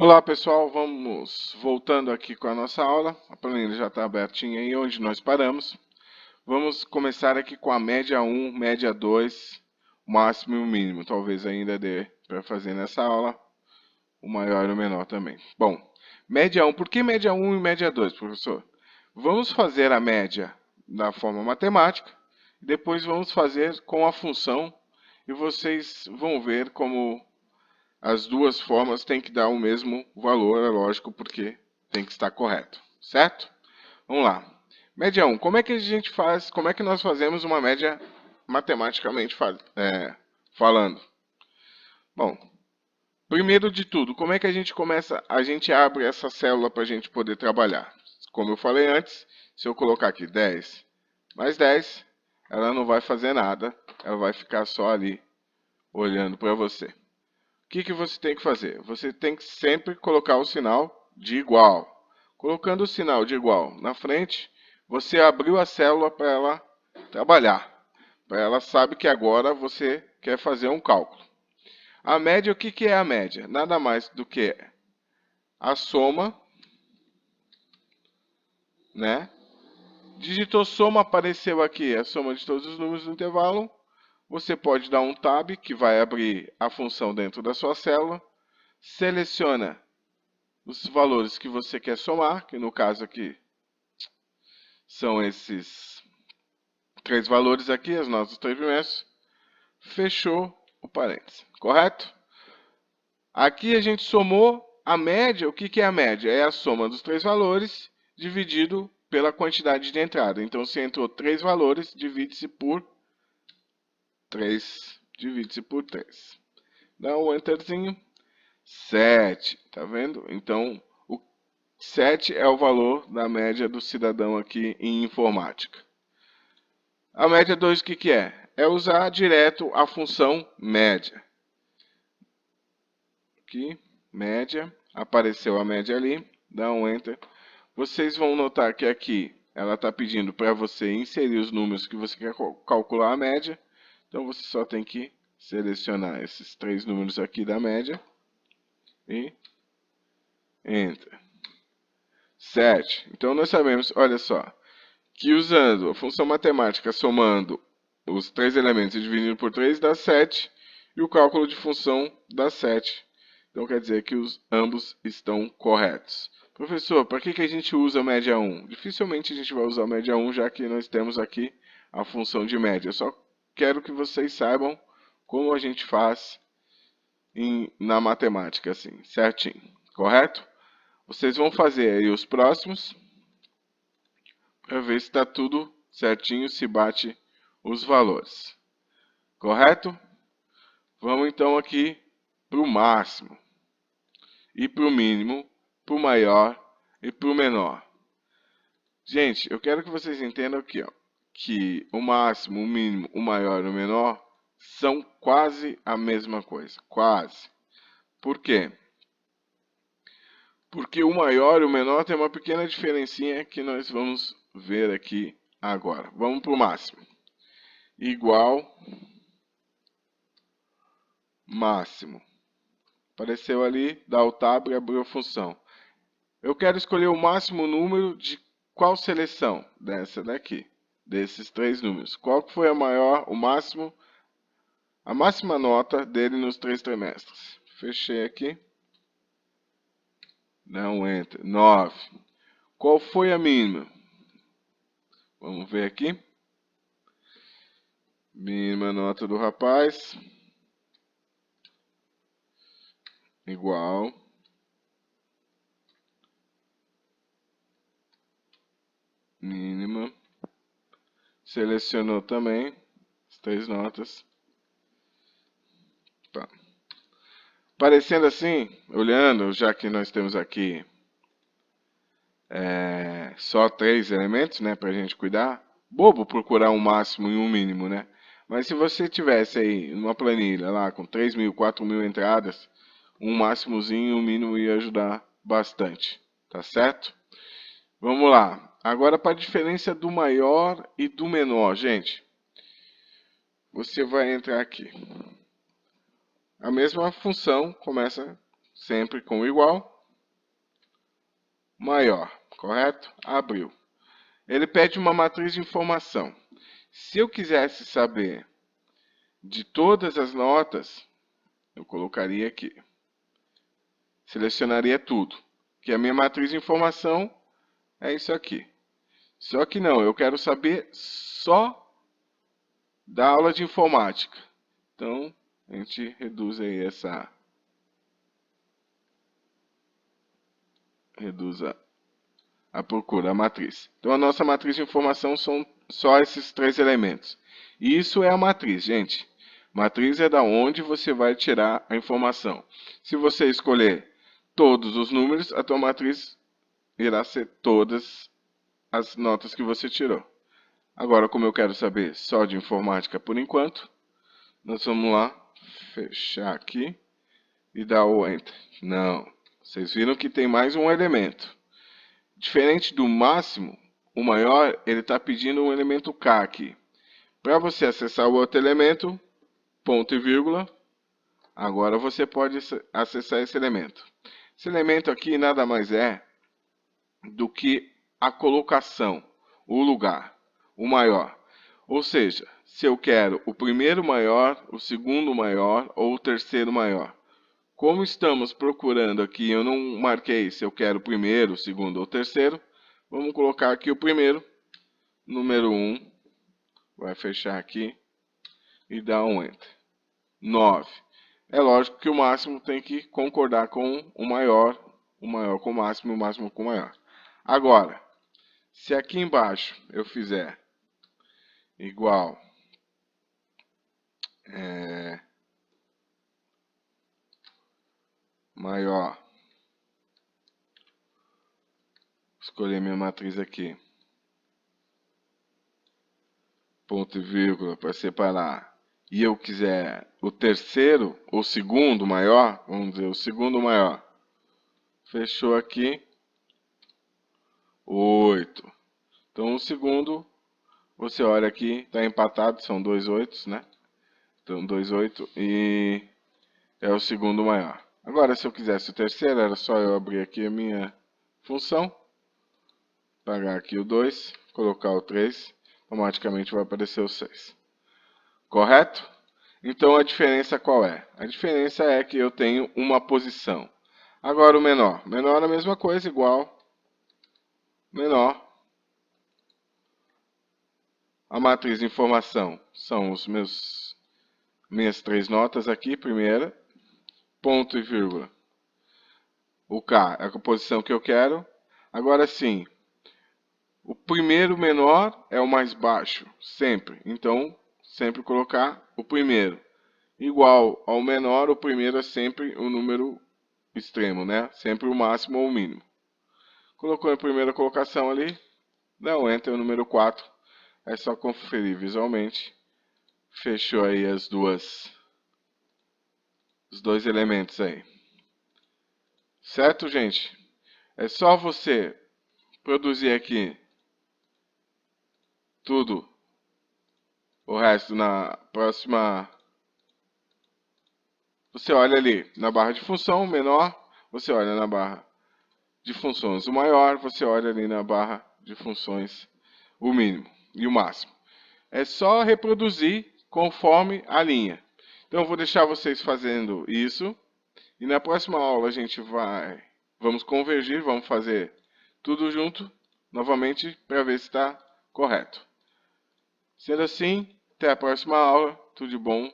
Olá pessoal, vamos voltando aqui com a nossa aula. A planilha já está abertinha aí onde nós paramos. Vamos começar aqui com a média 1, média 2, o máximo e o mínimo. Talvez ainda dê para fazer nessa aula o maior e o menor também. Bom, média 1, por que média 1 e média 2, professor? Vamos fazer a média da forma matemática, depois vamos fazer com a função e vocês vão ver como as duas formas têm que dar o mesmo valor, é lógico, porque tem que estar correto, certo? Vamos lá. Média 1. Como é que a gente faz, como é que nós fazemos uma média matematicamente falando? Bom, primeiro de tudo, como é que a gente começa, a gente abre essa célula para a gente poder trabalhar? Como eu falei antes, se eu colocar aqui 10 mais 10, ela não vai fazer nada, ela vai ficar só ali olhando para você. O que você tem que fazer? Você tem que sempre colocar o sinal de igual. Colocando o sinal de igual na frente, você abriu a célula para ela trabalhar. Para ela sabe que agora você quer fazer um cálculo. A média, o que é a média? Nada mais do que a soma, né? Digitou soma, apareceu aqui a soma de todos os números do intervalo. Você pode dar um tab, que vai abrir a função dentro da sua célula. Seleciona os valores que você quer somar, que no caso aqui são esses três valores aqui, as notas três primeiros. Fechou o parênteses, correto? Aqui a gente somou a média. O que é a média? É a soma dos três valores dividido pela quantidade de entrada. Então, se entrou três valores, divide-se por 3. Divide-se por 3. Dá um enterzinho. 7. Tá vendo? Então, 7 é o valor da média do cidadão aqui em informática. A média 2 o que é? É usar direto a função média. Aqui, média, apareceu a média ali, dá um Enter. Vocês vão notar que aqui ela está pedindo para você inserir os números que você quer calcular a média. Então você só tem que selecionar esses três números aqui da média e Enter. 7. Então nós sabemos, olha só, que usando a função matemática somando os três elementos e dividindo por 3 dá 7, e o cálculo de função dá 7. Então quer dizer que ambos estão corretos. Professor, para que a gente usa a média 1? Dificilmente a gente vai usar a média 1, já que nós temos aqui a função de média. Eu só quero que vocês saibam como a gente faz na matemática, assim, certinho. Correto? Vocês vão fazer aí os próximos para ver se está tudo certinho, se bate os valores. Correto? Vamos então aqui para o máximo, e para o mínimo, para o maior e para o menor. Gente, eu quero que vocês entendam aqui, ó, que o máximo, o mínimo, o maior e o menor são quase a mesma coisa. Quase. Por quê? Porque o maior e o menor tem uma pequena diferencinha que nós vamos ver aqui agora. Vamos para o máximo. Igual máximo. Apareceu ali, dá o tab e abriu a função. Eu quero escolher o máximo número de qual seleção? Dessa daqui, desses três números. Qual que foi a maior, o máximo, a máxima nota dele nos três trimestres? Fechei aqui. Dá um Enter. 9. Qual foi a mínima? Vamos ver aqui. Mínima nota do rapaz. Igual. Mínima. Selecionou também as três notas. Tá. Parecendo assim, olhando, já que nós temos aqui só três elementos, né, para a gente cuidar, bobo procurar um máximo e um mínimo, né? Mas se você tivesse aí uma planilha lá com 3.000, 4.000 entradas, um máximozinho e um mínimo ia ajudar bastante, tá certo? Vamos lá. Agora para a diferença do maior e do menor, gente. Você vai entrar aqui. A mesma função começa sempre com igual, maior, correto? Abriu. Ele pede uma matriz de informação. Se eu quisesse saber de todas as notas, eu colocaria aqui. Selecionaria tudo. Que a minha matriz de informação é isso aqui. Só que não, eu quero saber só da aula de informática. Então, a gente reduz aí reduz a procura, a matriz. Então, a nossa matriz de informação são só esses 3 elementos. E isso é a matriz, gente. Matriz é da onde você vai tirar a informação. Se você escolher todos os números, a tua matriz irá ser todas as notas que você tirou. Agora, como eu quero saber só de informática por enquanto, nós vamos lá, fechar aqui e dar o Enter. Não, vocês viram que tem mais um elemento. Diferente do máximo, o maior, ele está pedindo um elemento K aqui. Para você acessar o outro elemento, ponto e vírgula, agora você pode acessar esse elemento. Esse elemento aqui nada mais é do que a colocação, o lugar, o maior. Ou seja, se eu quero o primeiro maior, o segundo maior ou o terceiro maior. Como estamos procurando aqui, eu não marquei se eu quero o primeiro, o segundo ou o terceiro. Vamos colocar aqui o primeiro, número 1. Vai fechar aqui e dar um Enter. 9. É lógico que o máximo tem que concordar com o maior com o máximo com o maior. Agora, se aqui embaixo eu fizer igual maior, escolher minha matriz aqui, ponto e vírgula para separar, e eu quiser o terceiro, ou segundo maior, vamos dizer, o segundo maior, fechou aqui, 8. Então o segundo, você olha aqui, está empatado, são 2 8, né? Então 2 8 e é o segundo maior. Agora, se eu quisesse o terceiro, era só eu abrir aqui a minha função, pagar aqui o 2, colocar o 3, automaticamente vai aparecer o 6. Correto? Então a diferença qual é? A diferença é que eu tenho uma posição. Agora o menor. Menor é a mesma coisa, igual. Menor. A matriz de informação são minhas 3 notas aqui, primeira. Ponto e vírgula. O K é a posição que eu quero. Agora sim, o primeiro menor é o mais baixo, sempre. Então, sempre colocar o primeiro. Igual ao menor, o primeiro é sempre o número extremo, né? Sempre o máximo ou o mínimo. Colocou a primeira colocação ali, dá um Enter, o número 4. É só conferir visualmente. Fechou aí os dois elementos aí. Certo, gente? É só você produzir aqui tudo, o resto na próxima. Você olha ali na barra de função, menor, você olha na barra de funções o maior, você olha ali na barra de funções o mínimo e o máximo. É só reproduzir conforme a linha. Então eu vou deixar vocês fazendo isso e na próxima aula a gente vamos convergir, vamos fazer tudo junto novamente para ver se está correto. Sendo assim, até a próxima aula, tudo de bom.